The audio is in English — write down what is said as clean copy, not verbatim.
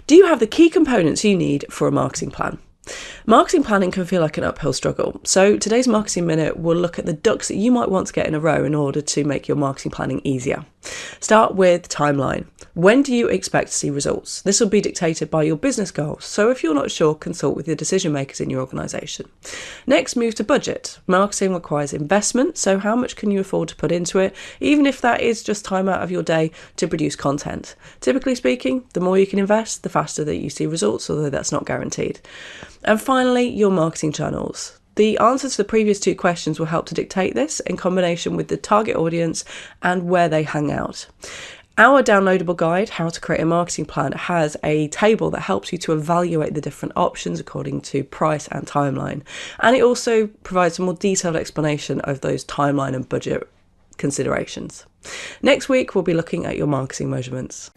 Do you have the key components you need for a marketing plan? Marketing planning can feel like an uphill struggle. So today's Marketing Minute will look at the ducks that you might want to get in a row in order to make your marketing planning easier. Start with timeline. When do you expect to see results? This will be dictated by your business goals. So if you're not sure, consult with the decision makers in your organisation. Next, move to budget. Marketing requires investment. So how much can you afford to put into it, even if that is just time out of your day to produce content? Typically speaking, the more you can invest, the faster that you see results, although that's not guaranteed. And finally, your marketing channels. The answers to the previous two questions will help to dictate this in combination with the target audience and where they hang out. Our downloadable guide, How to Create a Marketing Plan, has a table that helps you to evaluate the different options according to price and timeline. And it also provides a more detailed explanation of those timeline and budget considerations. Next week, we'll be looking at your marketing measurements.